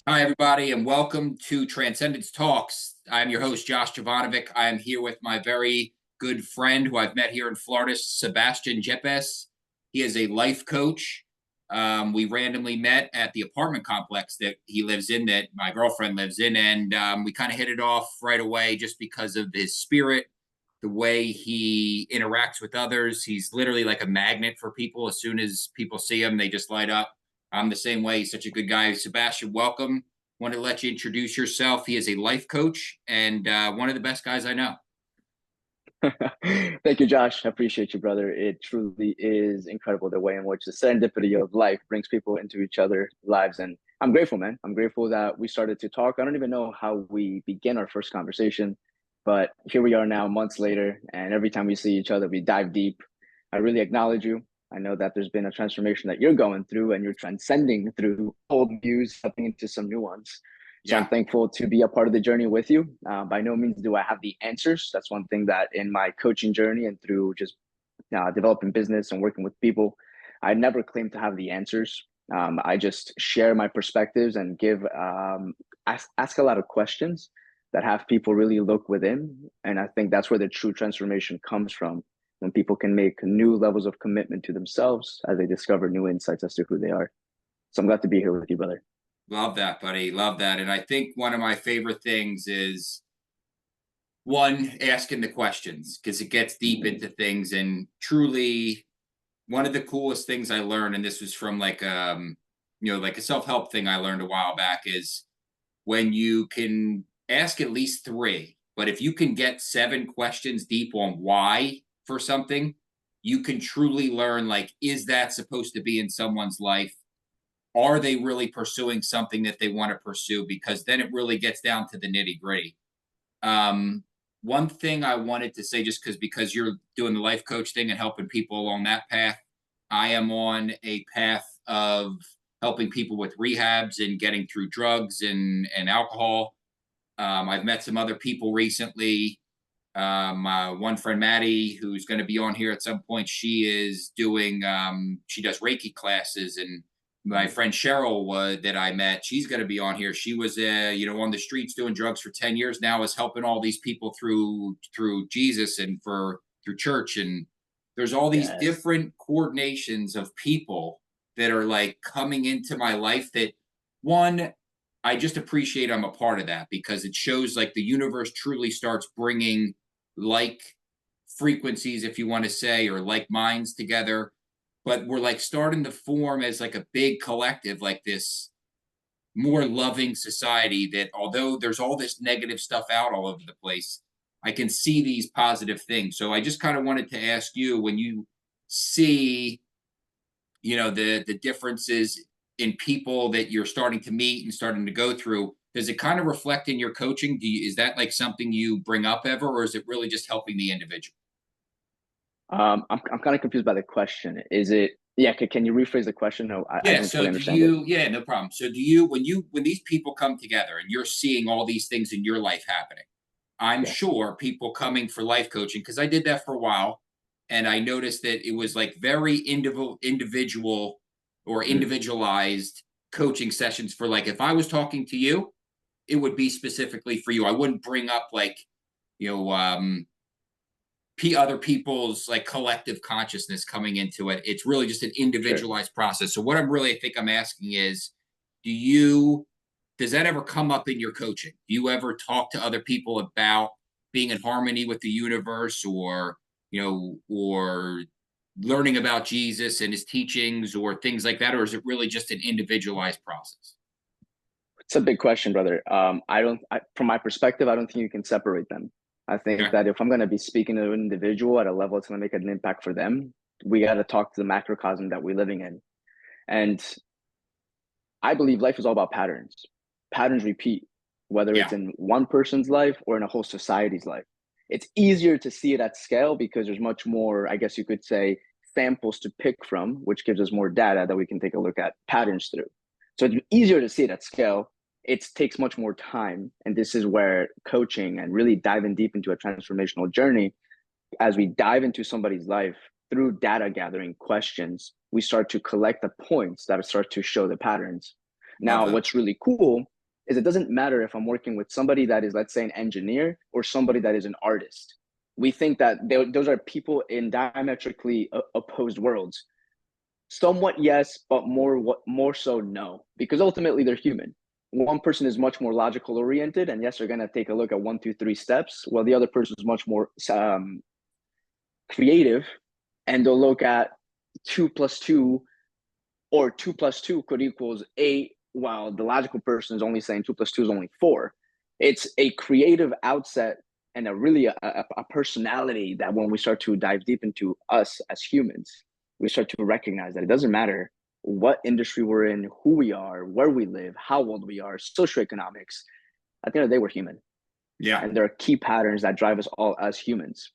Hi, everybody, and welcome to Transcendence Talks. I'm your host, Josh Jovanovic. I am here with my very good friend who I've met here in Florida, Sebastian Yepes. He is a life coach. We randomly met at the apartment complex that he lives in, that my girlfriend lives in, and we kind of hit it off right away just because of his spirit, the way he interacts with others. He's literally like a magnet for people. As soon as people see him, they just light up. I'm the same way. He's such a good guy. Sebastian, welcome. Want to let you introduce yourself. He is a life coach and one of the best guys I know. Thank you, Josh. I appreciate you, brother. It truly is incredible the way in which the serendipity of life brings people into each other's lives. And I'm grateful, man. I'm grateful that we started to talk. I don't even know how we began our first conversation, but here we are now, months later. And every time we see each other, we dive deep. I really acknowledge you. I know that there's been a transformation that you're going through and you're transcending through old views, stepping into some new ones. So I'm Yeah. thankful to be a part of the journey with you. By no means do I have the answers. That's one thing that in my coaching journey and through just developing business and working with people, I never claim to have the answers. I just share my perspectives and ask a lot of questions that have people really look within. And I think that's where the true transformation comes from, when people can make new levels of commitment to themselves as they discover new insights as to who they are. So I'm glad to be here with you, brother. Love that, buddy. Love that. And I think one of my favorite things is one, asking the questions because it gets deep Mhm. into things. And truly, one of the coolest things I learned, and this was from like a self-help thing I learned a while back, is when you can ask at least three, but if you can get seven questions deep on why for something, you can truly learn, like, is that supposed to be in someone's life? Are they really pursuing something that they want to pursue? Because then it really gets down to the nitty gritty. Um, One thing I wanted to say, just because you're doing the life coach thing and helping people along that path, I am on a path of helping people with rehabs and getting through drugs and alcohol. I've met some other people recently. My one friend Maddie, who's going to be on here at some point, she does Reiki classes, and my friend Cheryl that I met, she's going to be on here. She was on the streets doing drugs for 10 years now, is helping all these people through Jesus and for through church. And there's all these Yes. different coordinations of people that are like coming into my life that, one, I just appreciate I'm a part of that because it shows like the universe truly starts bringing like frequencies, if you want to say, or like minds together. But we're like starting to form as like a big collective, like this more loving society that, although there's all this negative stuff out all over the place, I can see these positive things. So I just kind of wanted to ask you, when you see, the differences in people that you're starting to meet and starting to go through, does it kind of reflect in your coaching? Is that like something you bring up ever, or is it really just helping the individual? I'm kind of confused by the question. Is it, yeah, can you rephrase the question? No, I Yeah. don't So fully do understand it. you? Yeah, no problem. So do you? When these people come together and you're seeing all these things in your life happening, I'm Yes. sure people coming for life coaching, because I did that for a while, and I noticed that it was like very individual or Mm, individualized coaching sessions. For like, if I was talking to you, it would be specifically for you. I wouldn't bring up like, you know, other people's like collective consciousness coming into it. It's really just an sure. individualized process. So what I think I'm asking is, do you does that ever come up in your coaching? Do you ever talk to other people about being in harmony with the universe, or or learning about Jesus and his teachings or things like that, or is it really just an individualized process? It's a big question, brother. From my perspective, I don't think you can separate them. I think Okay. that if I'm going to be speaking to an individual at a level that's going to make an impact for them, we got to talk to the macrocosm that we're living in. And I believe life is all about patterns. Patterns repeat, whether it's Yeah. in one person's life or in a whole society's life. It's easier to see it at scale because there's much more, I guess you could say, samples to pick from, which gives us more data that we can take a look at patterns through. So it's easier to see it at scale. It takes much more time. And this is where coaching and really diving deep into a transformational journey, as we dive into somebody's life through data gathering questions, we start to collect the points that start to show the patterns. Love Now, that. what's really cool is it doesn't matter if I'm working with somebody that is, let's say, an engineer or somebody that is an artist. We think that those are people in diametrically opposed worlds. Somewhat yes, but more so no, because ultimately they're human. One person is much more logical oriented, and yes, they're going to take a look at 1, 2, 3 steps, while the other person is much more creative, and they'll look at 2 plus 2, or 2 plus 2 could equals 8, while the logical person is only saying 2 plus 2 is only 4. It's a creative outset and a personality that when we start to dive deep into us as humans, we start to recognize that it doesn't matter what industry we're in, who we are, where we live, how old we are, socioeconomics. At the end of the day, we're human. Yeah. And there are key patterns that drive us all as humans.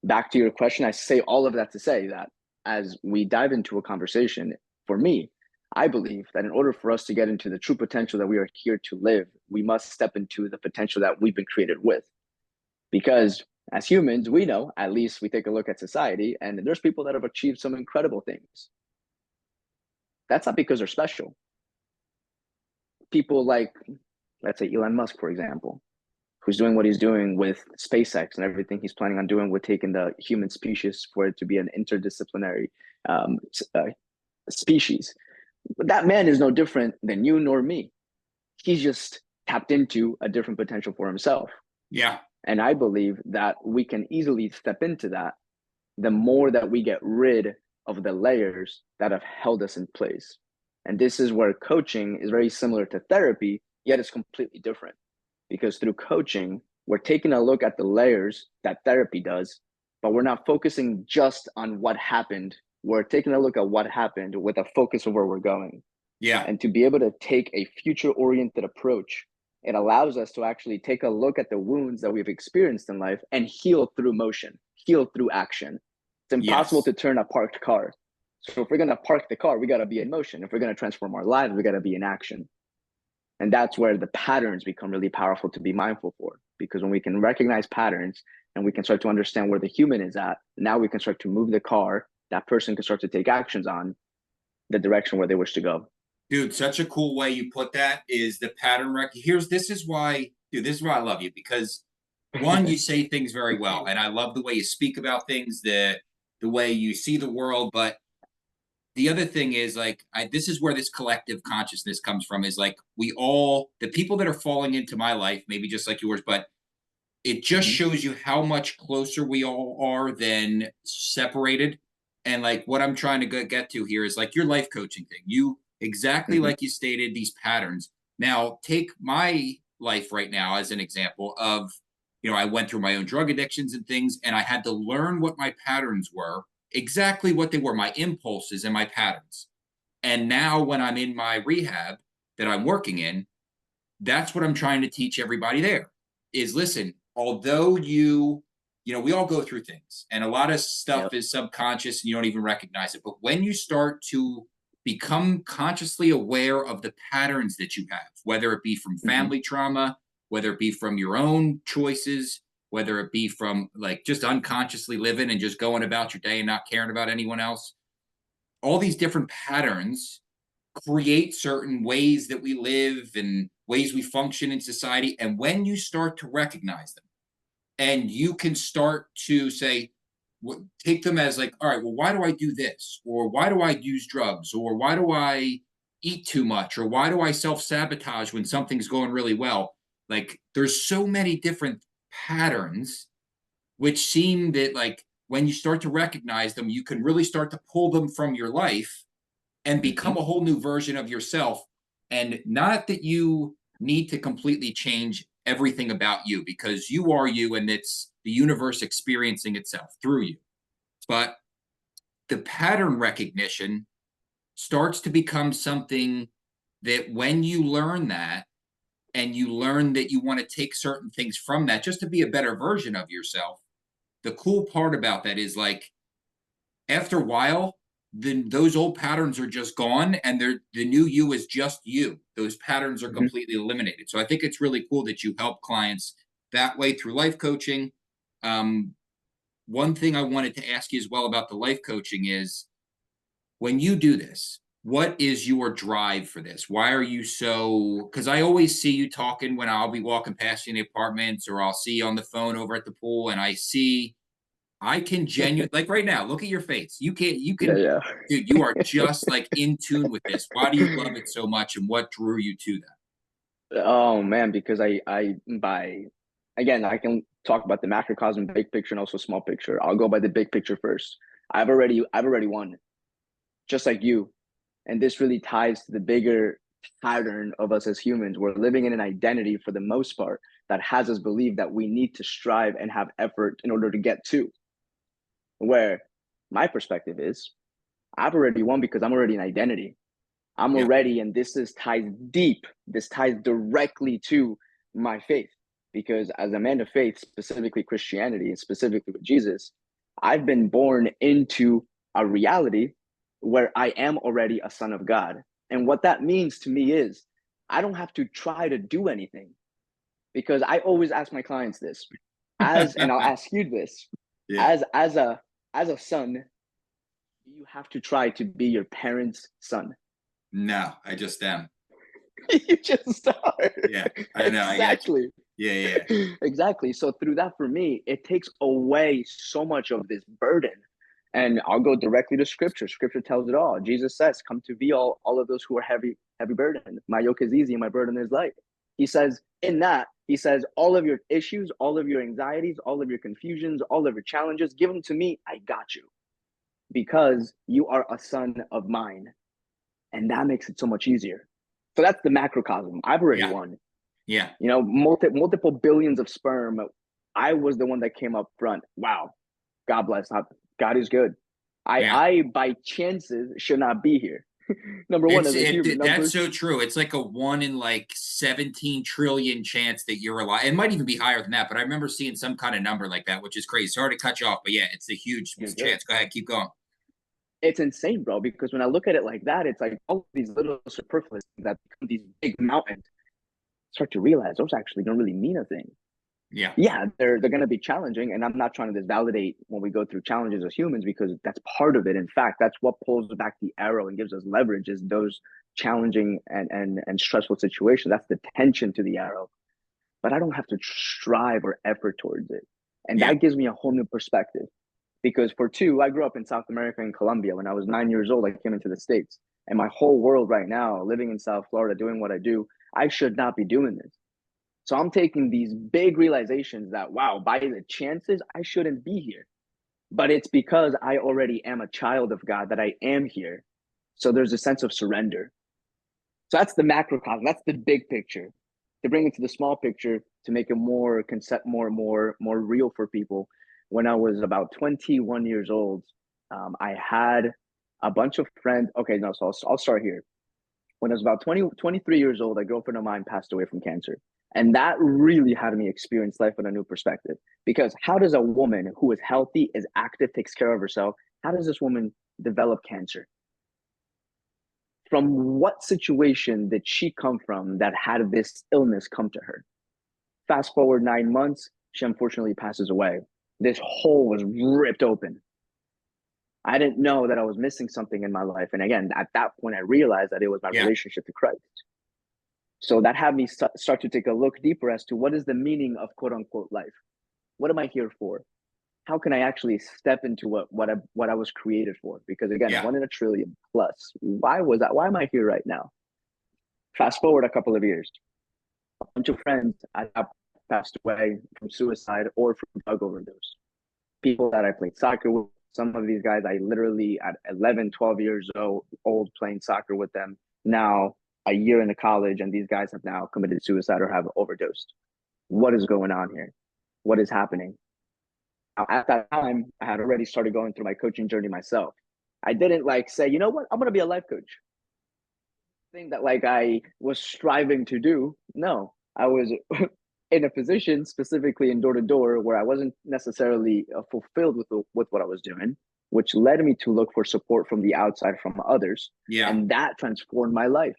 Back to your question, I say all of that to say that as we dive into a conversation, for me, I believe that in order for us to get into the true potential that we are here to live, we must step into the potential that we've been created with. Because as humans, we know, at least we take a look at society, and there's people that have achieved some incredible things. That's not because they're special. People like, let's say, Elon Musk, for example, who's doing what he's doing with SpaceX and everything he's planning on doing with taking the human species for it to be an interdisciplinary um, uh, species. But that man is no different than you nor me. He's just tapped into a different potential for himself. Yeah. And I believe that we can easily step into that the more that we get rid of the layers that have held us in place. And this is where coaching is very similar to therapy, yet it's completely different. Because through coaching, we're taking a look at the layers that therapy does, but we're not focusing just on what happened. We're taking a look at what happened with a focus of where we're going. Yeah. And to be able to take a future oriented approach, it allows us to actually take a look at the wounds that we've experienced in life and heal through motion, heal through action. It's impossible Yes. to turn a parked car. So if we're going to park the car, we got to be in motion. If we're going to transform our lives, we got to be in action. And that's where the patterns become really powerful to be mindful for. Because when we can recognize patterns and we can start to understand where the human is at, now we can start to move the car. That person can start to take actions on the direction where they wish to go. Dude, such a cool way you put that is the pattern this is why, dude, this is why I love you, because one, you say things very well, and I love the way you speak about things, the way you see the world. But the other thing is, like, this is where this collective consciousness comes from, is like the people that are falling into my life, maybe just like yours, but it just Mhm. shows you how much closer we all are than separated. And like what I'm trying to get to here is like your life coaching thing. You exactly Mhm. like you stated these patterns. Now, take my life right now as an example of, I went through my own drug addictions and things, and I had to learn what my patterns were, exactly what they were, my impulses and my patterns. And now, when I'm in my rehab that I'm working in, that's what I'm trying to teach everybody there is listen, although we all go through things and a lot of stuff Yep. is subconscious and you don't even recognize it. But when you start to become consciously aware of the patterns that you have, whether it be from Mhm. family trauma, whether it be from your own choices, whether it be from like just unconsciously living and just going about your day and not caring about anyone else, all these different patterns create certain ways that we live and ways we function in society. And when you start to recognize them and you can start to say, take them as like, all right, well, why do I do this? Or why do I use drugs? Or why do I eat too much? Or why do I self sabotage when something's going really well? Like, there's so many different patterns which seem that, like, when you start to recognize them, you can really start to pull them from your life and become Mhm. a whole new version of yourself. And not that you need to completely change everything about you because you are you and it's the universe experiencing itself through you. But the pattern recognition starts to become something that when you learn that and you learn that you want to take certain things from that just to be a better version of yourself, the cool part about that is like after a while, then those old patterns are just gone and the new you is just you. Those patterns are Mhm. completely eliminated. So I think it's really cool that you help clients that way through life coaching. Um, One thing I wanted to ask you as well about the life coaching is when you do this, what is your drive for this? Why are you so, because I always see you talking when I'll be walking past you in the apartments, or I'll see you on the phone over at the pool, and I can genuinely, like right now, look at your face. You Yeah, can, yeah. dude, you are just like in tune with this. Why do you love it so much, and what drew you to that? Oh man, because I by again, I can talk about the macrocosm, big picture, and also small picture. I'll go by the big picture first. I've already won, just like you. And this really ties to the bigger pattern of us as humans. We're living in an identity for the most part that has us believe that we need to strive and have effort in order to get to. Where my perspective is, I've already won because I'm already an identity. I'm Yeah. already, and this is ties deep. This ties directly to my faith, because as a man of faith, specifically Christianity, and specifically with Jesus, I've been born into a reality where I am already a son of God. And what that means to me is I don't have to try to do anything, because I always ask my clients this, and I'll ask you this, Yeah. as a son, you have to try to be your parents' son. No, I just am. You just are. Yeah, I know. I got you. Exactly. Yeah, yeah, Exactly. So through that, for me, it takes away so much of this burden. And I'll go directly to scripture. Scripture tells it all. Jesus says, come to be all of those who are heavy burden. My yoke is easy and my burden is light. He says, in that, he says, all of your issues, all of your anxieties, all of your confusions, all of your challenges, give them to me. I got you, because you are a son of mine. And that makes it so much easier. So that's the macrocosm. I've already yeah, won. yeah, Multiple billions of sperm. I was the one that came up front. Wow. God bless. God is good. I, yeah. I by chances should not be here. Number one, as a human. That's Number so true. It's like a 1 in like 17 trillion chance that you're alive. It might even be higher than that, but I remember seeing some kind of number like that, which is crazy. Sorry to cut you off, but yeah, it's a huge you're good. chance. Go ahead, keep going. It's insane, bro, because when I look at it like that, it's like all of these little superfluous things that become these big mountains, start to realize those actually don't really mean a thing. Yeah, Yeah, they're going to be challenging, and I'm not trying to disvalidate when we go through challenges as humans, because that's part of it. In fact, that's what pulls back the arrow and gives us leverage, is those challenging and stressful situations. That's the tension to the arrow. But I don't have to strive or effort towards it, and yeah, that gives me a whole new perspective. Because for two, I grew up in South America, in Colombia. When I was 9 years old, I came into the States, and my whole world right now, living in South Florida, doing what I do, I should not be doing this. So I'm taking these big realizations that, wow, by the chances, I shouldn't be here. But it's because I already am a child of God that I am here. So there's a sense of surrender. So that's the macrocosm. That's the big picture. To bring it to the small picture, to make it more concept, more real for people. When I was about 21 years old, I had a bunch of friends. Okay, no, so I'll start here. When I was about 23 years old, a girlfriend of mine passed away from cancer. And that really had me experience life with a new perspective. Because how does a woman who is healthy, is active, takes care of herself, how does this woman develop cancer? From what situation did she come from that had this illness come to her? Fast forward 9 months, she unfortunately passes away. This hole was ripped open. I didn't know that I was missing something in my life. And again, at that point, I realized that it was my yeah, relationship to Christ. So that had me start to take a look deeper as to what is the meaning of quote unquote life. What am I here for? How can I actually step into what I was created for? Because again, yeah, 1 in a trillion plus. Why was that? Why am I here right now? Fast forward a couple of years, a bunch of friends I have passed away from suicide or from drug overdose. People that I played soccer with. Some of these guys I literally at 11, 12 years old playing soccer with them. Now a year into college, and these guys have now committed suicide or have overdosed. What is going on here? What is happening? Now, at that time, I had already started going through my coaching journey myself. I didn't like say, you know what, I'm going to be a life coach. Thing that like I was striving to do. No, I was in a position specifically in door to door where I wasn't necessarily fulfilled with what I was doing, which led me to look for support from the outside, from others, yeah. and that transformed my life.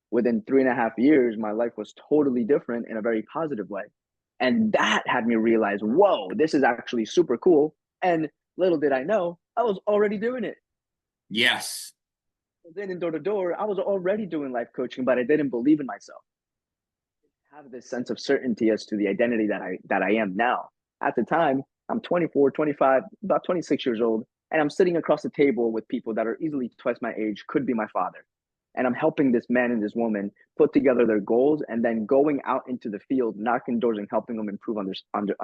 Within 3.5 years, my life was totally different in a very positive way. And that had me realize, whoa, this is actually super cool. And little did I know, I was already doing it. Yes. Then in door to door, I was already doing life coaching, but I didn't believe in myself. Have this sense of certainty as to the identity that I am now. At the time, I'm 24, 25, about 26 years old, and I'm sitting across the table with people that are easily twice my age, could be my father. And I'm helping this man and this woman put together their goals and then going out into the field, knocking doors and helping them improve on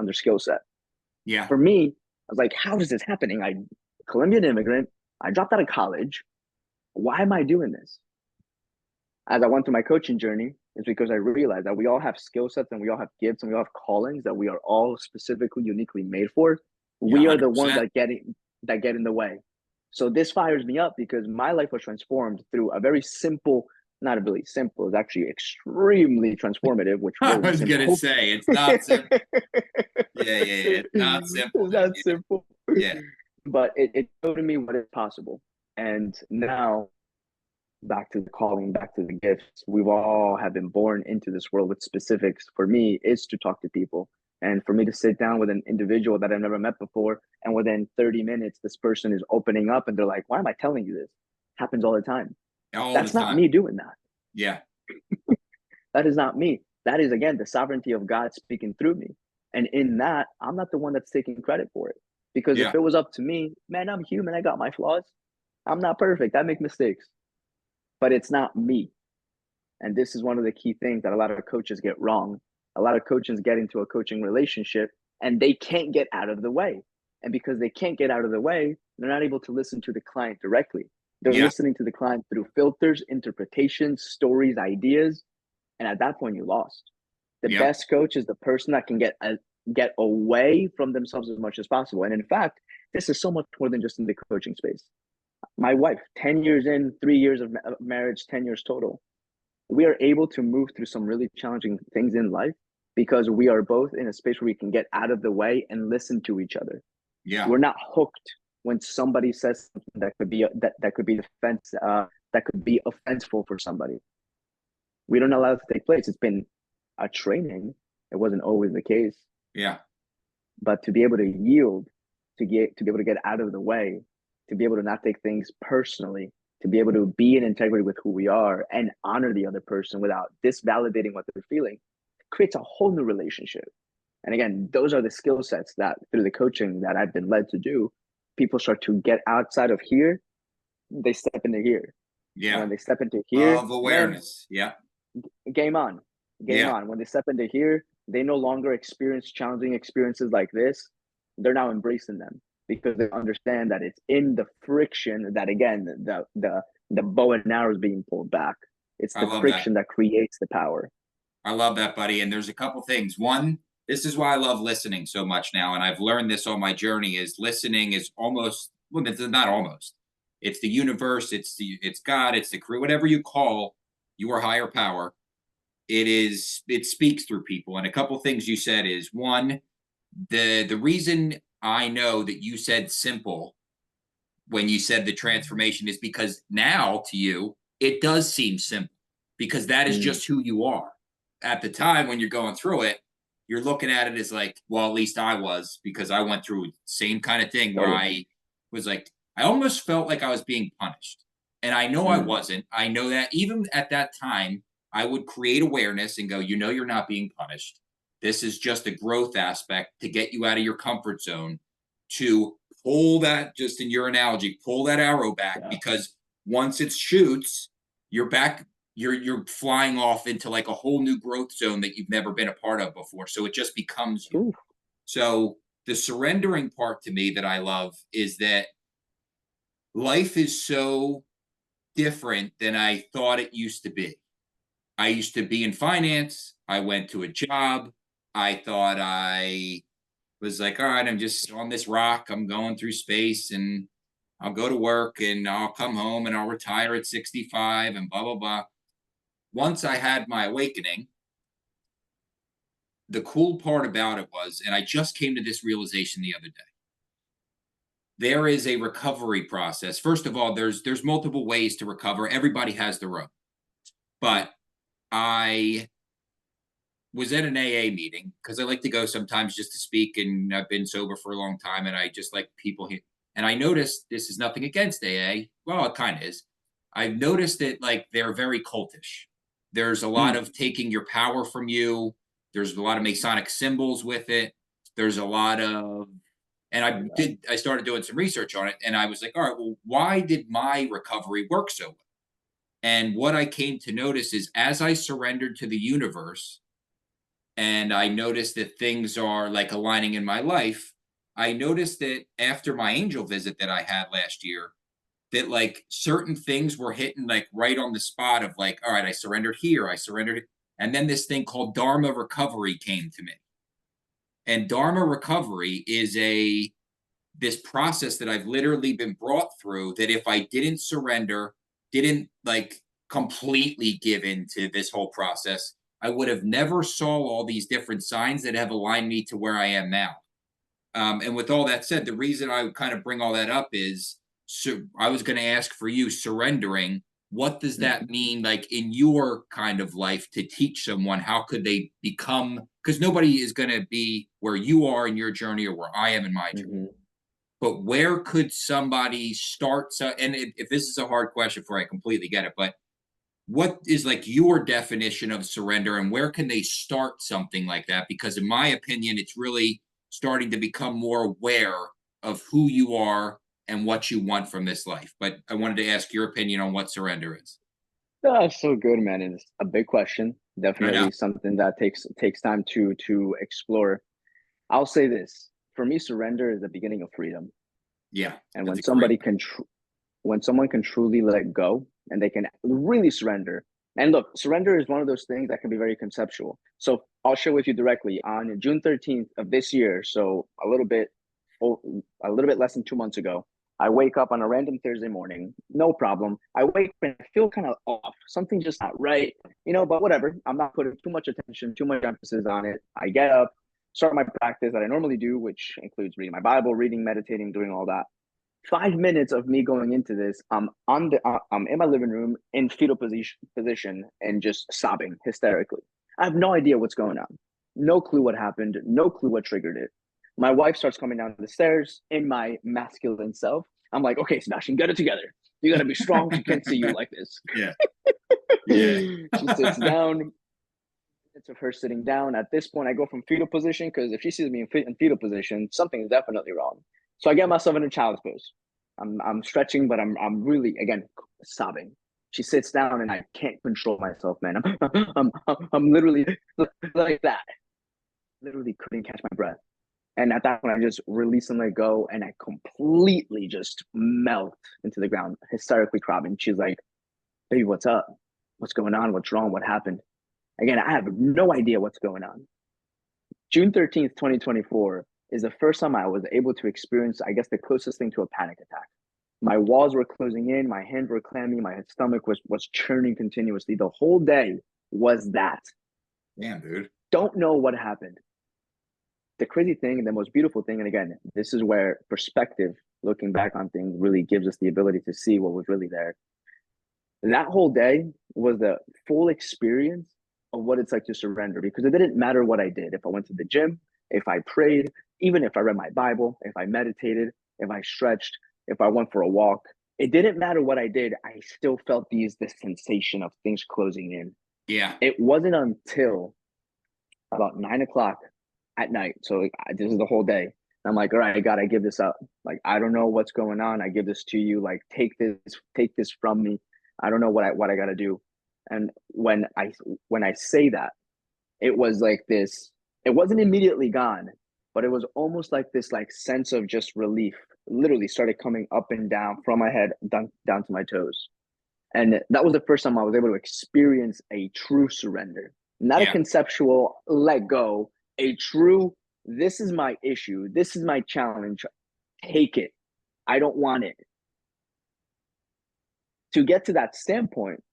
their skill set. Yeah. For me, I was like, how is this happening? I'm a Colombian immigrant. I dropped out of college. Why am I doing this? As I went through my coaching journey, is because I realized that we all have skill sets and we all have gifts and we all have callings that we are all specifically, uniquely made for. Yeah. We are the ones 100%. that get in the way. So this fires me up because my life was transformed through a very simple, not really simple, it's actually extremely transformative, which I wasn't was going to simple. say, it's not simple. Yeah. It's not It's simple, dude. not simple. Yeah. But it showed me what is possible. And now back to the calling, back to the gifts. We've all have been born into this world with specifics. For me, is to talk to people. And for me to sit down with an individual that I've never met before, and within 30 minutes, this person is opening up and they're like, why am I telling you this? Happens all the time. All the That's not time. me doing that. Yeah. That is not me. That is, again, the sovereignty of God speaking through me. And in that, I'm not the one that's taking credit for it. Because if Yeah. it was up to me, man, I'm human. I got my flaws. I'm not perfect. I make mistakes, but it's not me. And this is one of the key things that a lot of coaches get wrong. A lot of coaches get into a coaching relationship and they can't get out of the way. And because they can't get out of the way, they're not able to listen to the client directly. They're Yeah. listening to the client through filters, interpretations, stories, ideas. And at that point, you lost. The Yeah. best coach is the person that can get away from themselves as much as possible. And in fact, this is so much more than just in the coaching space. My wife, 10 years in, 3 years of marriage, 10 years total, we are able to move through some really challenging things in life because we are both in a space where we can get out of the way and listen to each other. Yeah. We're not hooked when somebody says something that could be that could be that could be offensive for somebody. We don't allow it to take place. It's been a training. It wasn't always the case, Yeah. but to be able to yield, to be able to get out of the way, to be able to not take things personally, to be able to be in integrity with who we are and honor the other person without disvalidating what they're feeling, creates a whole new relationship. And again, those are the skill sets that through the coaching that I've been led to do, people start to get outside of here, they step into here. And Yeah. when they step into here, Of man, awareness. Yeah. game on. Game Yeah. on. When they step into here, they no longer experience challenging experiences like this. They're now embracing them because they understand that it's in the friction that again the bow and arrow is being pulled back. It's I the love that. friction that creates the power. I love that, buddy. And there's a couple things. One, this is why I love listening so much now. And I've learned this on my journey is listening is almost, well, it's not almost. It's the universe, it's God, it's the crew, whatever you call your higher power. It speaks through people. And a couple things you said is one, the reason I know that you said simple when you said the transformation is because now to you, it does seem simple because that is Mm, just who you are. At the time when you're going through it, you're looking at it as like, well, at least I was because I went through the same kind of thing where totally. I was like, I almost felt like I was being punished. And I know I Mm, wasn't. I know that even at that time, I would create awareness and go, you're not being punished. This is just a growth aspect to get you out of your comfort zone to pull that, just in your analogy, pull that arrow back yeah. because once it shoots, you're back, you're flying off into like a whole new growth zone that you've never been a part of before. So it just becomes you. Ooh, So the surrendering part to me that I love is that life is so different than I thought it used to be. I used to be in finance. I went to a job. I thought I was like, all right, I'm just on this rock. I'm going through space and I'll go to work and I'll come home and I'll retire at 65 and blah, blah, blah. Once I had my awakening, the cool part about it was, and I just came to this realization the other day, there is a recovery process. First of all, there's multiple ways to recover. Everybody has their own. But I was at an AA meeting because I like to go sometimes just to speak, and I've been sober for a long time, and I just like people here. And I noticed this is nothing against AA. Well, it kind of is. I've noticed that like they're very cultish. There's a lot Mm, of taking your power from you. There's a lot of Masonic symbols with it. There's a lot of, and oh God. I started doing some research on it, and I was like, all right, well, why did my recovery work so well? And what I came to notice is as I surrendered to the universe and I noticed that things are like aligning in my life, I noticed that after my angel visit that I had last year, that like certain things were hitting like right on the spot of like, all right, I surrendered here, I surrendered. And then this thing called Dharma recovery came to me. And Dharma recovery is a this process that I've literally been brought through that if I didn't surrender, didn't like completely give into this whole process, I would have never saw all these different signs that have aligned me to where I am now. And with all that said, the reason I would kind of bring all that up is so I was going to ask for you surrendering. What does Mhm, that mean, like in your kind of life, to teach someone? How could they become? Because nobody is going to be where you are in your journey or where I am in my journey. mhm. But where could somebody start? So, and if this is a hard question for, I completely get it. But what is like your definition of surrender and where can they start something like that? Because in my opinion, it's really starting to become more aware of who you are and what you want from this life. But I wanted to ask your opinion on what surrender is. That's so good, man. And it's a big question. I know. Definitely something that takes time to explore. I'll say this. For me, surrender is the beginning of freedom. Yeah, And that's a great way. when someone can truly let go and they can really surrender. And look, surrender is one of those things that can be very conceptual. So I'll share with you directly on June 13th of this year. So a little bit less than 2 months ago, I wake up on a random Thursday morning, no problem. I wake up and I feel kind of off. Something's just not right, but whatever. I'm not putting too much attention, too much emphasis on it. I get up, start my practice that I normally do, which includes reading my Bible, reading, meditating, doing all that. 5 minutes of me going into this, I'm in my living room in fetal position and just sobbing hysterically. I have no idea what's going on. No clue what happened. No clue what triggered it. My wife starts coming down the stairs in my masculine self. I'm like, okay, Sebastian, get it together. You got to be strong. She can't see you like this. Yeah. Yeah. She sits down. It's of her sitting down. At this point, I go from fetal position because if she sees me in fetal position, something is definitely wrong. So I get myself in a child's pose. I'm stretching, but I'm really again sobbing. She sits down and I can't control myself, man. I'm literally like that. Literally couldn't catch my breath. And at that point, I just release and let go, and I completely just melt into the ground, hysterically crying. She's like, "Baby, what's up? What's going on? What's wrong? What happened?" Again, I have no idea what's going on. June 13th, 2024 is the first time I was able to experience, I guess, the closest thing to a panic attack. My walls were closing in, my hands were clammy, my stomach was churning continuously. The whole day was that. Damn, dude. Don't know what happened. The crazy thing and the most beautiful thing, and again, this is where perspective, looking back on things, really gives us the ability to see what was really there. That whole day was the full experience of what it's like to surrender because it didn't matter what I did. If I went to the gym, if I prayed, even if I read my Bible, if I meditated, if I stretched, if I went for a walk, it didn't matter what I did. I still felt this sensation of things closing in. Yeah. It wasn't until about 9 o'clock at night. So this is the whole day. I'm like, all right, I gotta give this up. Like, I don't know what's going on. I give this to you. Like, take this from me. I don't know what I gotta do. And when I say that, it was like this. It wasn't immediately gone, but it was almost like this like sense of just relief. Literally started coming up and down from my head down to my toes. And that was the first time I was able to experience a true surrender, not a Yeah. conceptual let go, a true, this is my issue. This is my challenge. Take it. I don't want it. To get to that standpoint,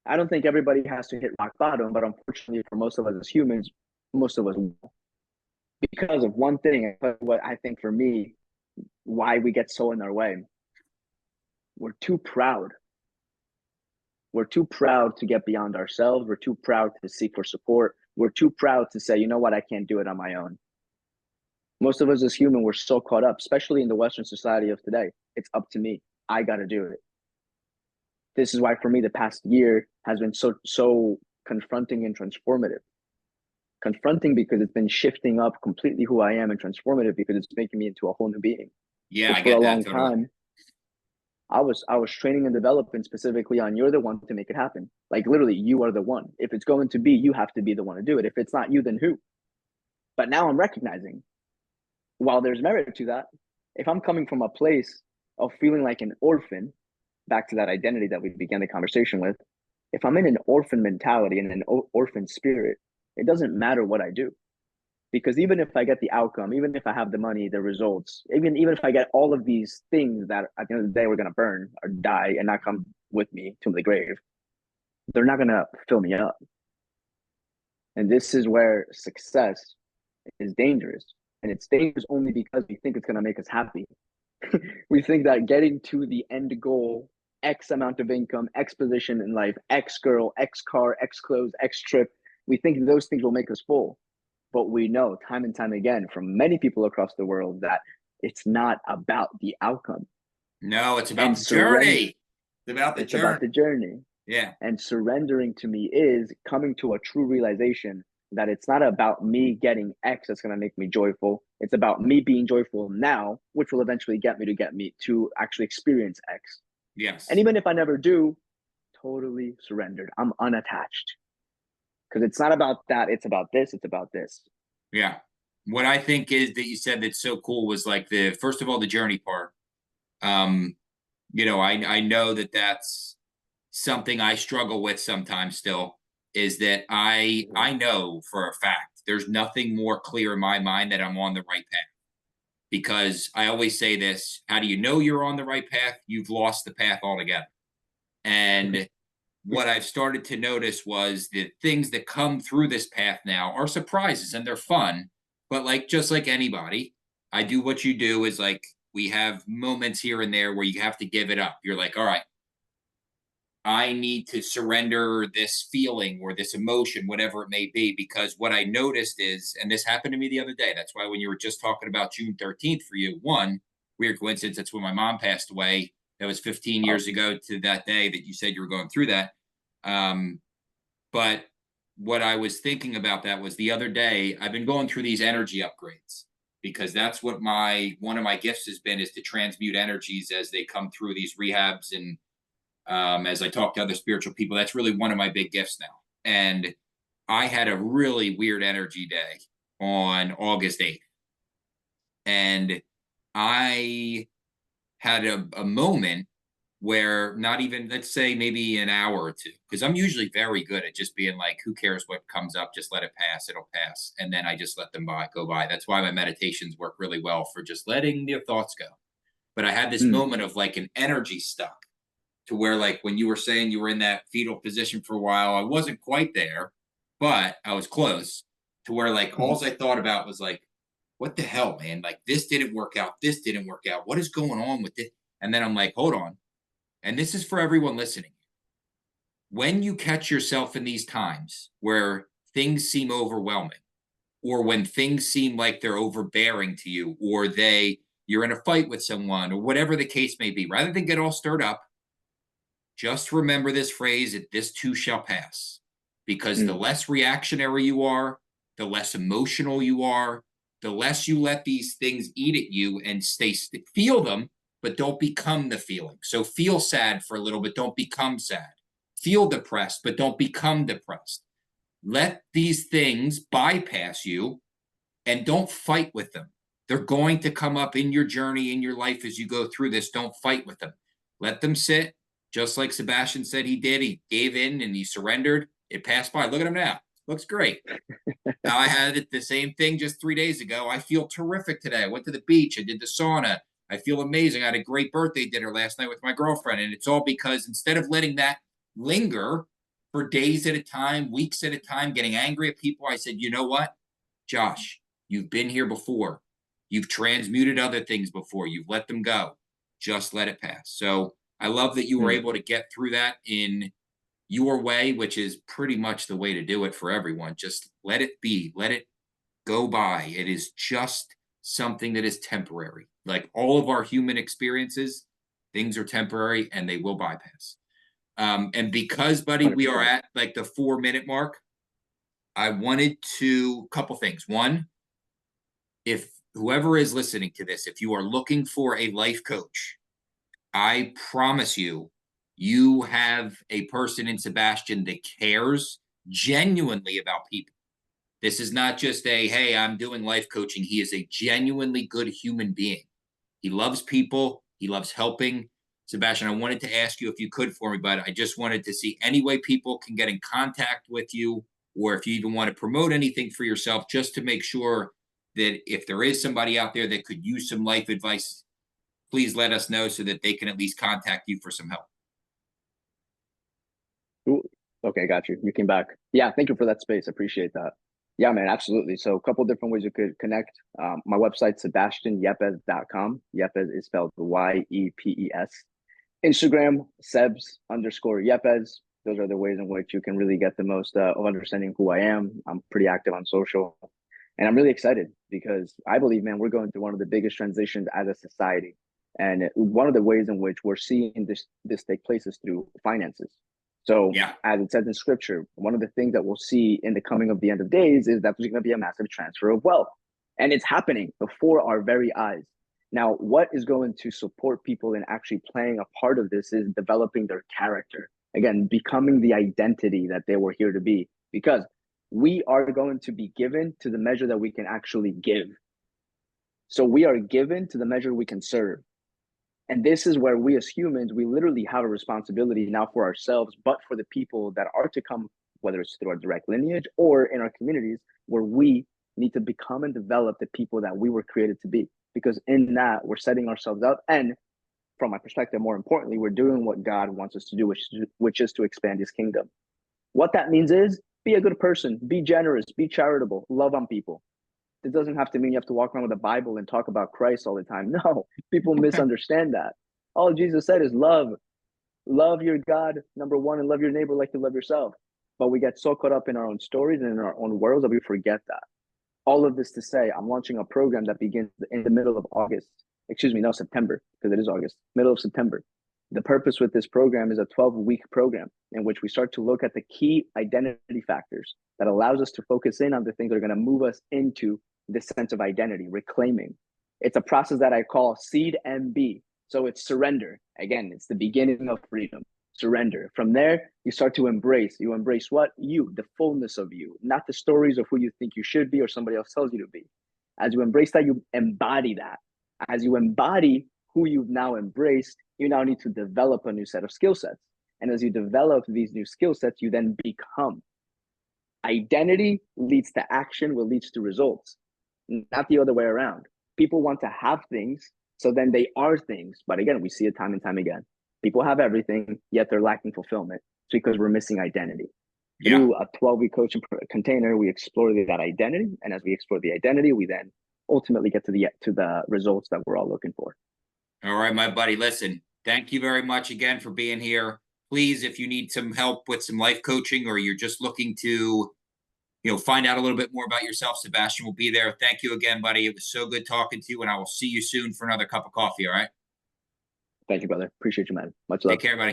I don't think everybody has to hit rock bottom, but unfortunately for most of us as humans, most of us because of one thing, what I think for me, why we get so in our way, we're too proud. We're too proud to get beyond ourselves. We're too proud to seek for support. We're too proud to say, you know what, I can't do it on my own. Most of us as human, we're so caught up, especially in the Western society of today. It's up to me. I got to do it. This is why for me the past year has been so confronting and transformative. Confronting because it's been shifting up completely who I am, and transformative because it's making me into a whole new being. Yeah, Because I for a get that long totally. time, I was training and developing specifically on you're the one to make it happen. Like literally, you are the one. If it's going to be, you have to be the one to do it. If it's not you, then who? But now I'm recognizing, while there's merit to that, if I'm coming from a place of feeling like an orphan, back to that identity that we began the conversation with, if I'm in an orphan mentality and an orphan spirit, it doesn't matter what I do. Because even if I get the outcome, even if I have the money, the results, even if I get all of these things that at the end of the day we're gonna burn or die and not come with me to the grave, they're not gonna fill me up. And this is where success is dangerous. And it's dangerous only because we think it's gonna make us happy. We think that getting to the end goal, X amount of income, X position in life, X girl, X car, X clothes, X trip, we think those things will make us full. But we know time and time again from many people across the world that it's not about the outcome. No, it's about And the surrender, journey. It's about the it's about journey. the journey. Yeah. And surrendering to me is coming to a true realization that it's not about me getting X that's going to make me joyful. It's about me being joyful now, which will eventually get me to actually experience X. And Yes. even if I never do, totally surrendered. I'm unattached because it's not about that. It's about this. It's about this. Yeah. What I think is that you said that's so cool was like the first of all the journey part. Um, I know that that's something I struggle with sometimes still is that I know for a fact there's nothing more clear in my mind that I'm on the right path because I always say this, how do you know you're on the right path? You've lost the path altogether. And what I've started to notice was that things that come through this path now are surprises and they're fun. But like just like anybody, I do what you do is like we have moments here and there where you have to give it up. You're like, all right, I need to surrender this feeling or this emotion, whatever it may be, because what I noticed is, and this happened to me the other day. That's why when you were just talking about June 13th for you, one weird coincidence, that's when my mom passed away. That was 15 Oh, years ago to that day that you said you were going through that. Um, but what I was thinking about that was the other day, I've been going through these energy upgrades because that's what my one of my gifts has been is to transmute energies as they come through these rehabs and as I talk to other spiritual people. That's really one of my big gifts now. And I had a really weird energy day on August 8th. And I had a moment where not even, let's say, maybe an hour or two, because I'm usually very good at just being like, who cares what comes up? Just let it pass. It'll pass. And then I just let them go by. That's why my meditations work really well for just letting your thoughts go. But I had this mm, moment of like an energy stuck to where like when you were saying you were in that fetal position for a while, I wasn't quite there, but I was close to where like all I thought about was like, what the hell, man? Like this didn't work out. This didn't work out. What is going on with it? And then I'm like, hold on. And this is for everyone listening. When you catch yourself in these times where things seem overwhelming, or when things seem like they're overbearing to you, or you're in a fight with someone, or whatever the case may be, rather than get all stirred up, just remember this phrase that this too shall pass. Because the mm, less reactionary you are, the less emotional you are, the less you let these things eat at you and feel them, but don't become the feeling. So feel sad for a little bit, don't become sad. Feel depressed, but don't become depressed. Let these things bypass you and don't fight with them. They're going to come up in your journey, in your life as you go through this. Don't fight with them. Let them sit, just like Sebastian said he did. He gave in and he surrendered. It passed by. Look at him now. Looks great. Now I had it the same thing just 3 days ago. I feel terrific today. I went to the beach. I did the sauna. I feel amazing. I had a great birthday dinner last night with my girlfriend. And it's all because instead of letting that linger for days at a time, weeks at a time, getting angry at people, I said, you know what, Josh, you've been here before. You've transmuted other things before. You've let them go. Just let it pass. So I love that you were mm, able to get through that in your way, which is pretty much the way to do it for everyone. Just let it be, let it go by. It is just something that is temporary. Like all of our human experiences, things are temporary and they will bypass. And because, buddy, we are 100%. at like the 4 minute mark, I wanted to couple things. One, if whoever is listening to this, if you are looking for a life coach, I promise you, you have a person in Sebastian that cares genuinely about people. This is not just a, hey, I'm doing life coaching. He is a genuinely good human being. He loves people, he loves helping. Sebastian, I wanted to ask you if you could for me, but I just wanted to see any way people can get in contact with you, or if you even want to promote anything for yourself, just to make sure that if there is somebody out there that could use some life advice, please let us know so that they can at least contact you for some help. Ooh, okay, got you. You came back. Yeah, thank you for that space. Appreciate that. Yeah, man, absolutely. So a couple different ways you could connect. My website, sebastianyepes.com. Yepes is spelled Yepes. Instagram, Sebs_Yepes. Those are the ways in which you can really get the most of understanding who I am. I'm pretty active on social. And I'm really excited because I believe, man, we're going through one of the biggest transitions as a society. And one of the ways in which we're seeing this take place is through finances. So, Yeah. as it says in scripture, one of the things that we'll see in the coming of the end of days is that there's going to be a massive transfer of wealth. And it's happening before our very eyes. Now, what is going to support people in actually playing a part of this is developing their character. Again, becoming the identity that they were here to be. Because we are going to be given to the measure that we can actually give. So we are given to the measure we can serve. And this is where we as humans, we literally have a responsibility now for ourselves, but for the people that are to come, whether it's through our direct lineage or in our communities, where we need to become and develop the people that we were created to be. Because in that, we're setting ourselves up. And from my perspective, more importantly, we're doing what God wants us to do, which is to expand his kingdom. What that means is be a good person, be generous, be charitable, love on people. It doesn't have to mean you have to walk around with a Bible and talk about Christ all the time. No, people misunderstand that. All Jesus said is love. Love your God, number one, and love your neighbor like you love yourself. But we get so caught up in our own stories and in our own worlds that we forget that. All of this to say, I'm launching a program that begins in the middle of August. Excuse me, no, September, because it is August, middle of September. The purpose with this program is a 12-week program in which we start to look at the key identity factors that allows us to focus in on the things that are going to move us into this sense of identity, reclaiming. It's a process that I call Seed MB. So it's surrender. Again, it's the beginning of freedom. Surrender. From there, you start to embrace. You embrace what? You, the fullness of you, not the stories of who you think you should be or somebody else tells you to be. As you embrace that, you embody that. As you embody who you've now embraced, you now need to develop a new set of skill sets. And as you develop these new skill sets, you then become. Identity leads to action, what leads to results, not the other way around. People want to have things, so then they are things. But again, we see it time and time again. People have everything, yet they're lacking fulfillment. It's because we're missing identity. Yeah. Through a 12-week coaching container, we explore that identity. And as we explore the identity, we then ultimately get to the results that we're all looking for. All right, my buddy. Listen, thank you very much again for being here. Please, if you need some help with some life coaching or you're just looking to, find out a little bit more about yourself, Sebastian will be there. Thank you again, buddy. It was so good talking to you, and I will see you soon for another cup of coffee. All right. Thank you, brother. Appreciate you, man. Much Take love. care, buddy.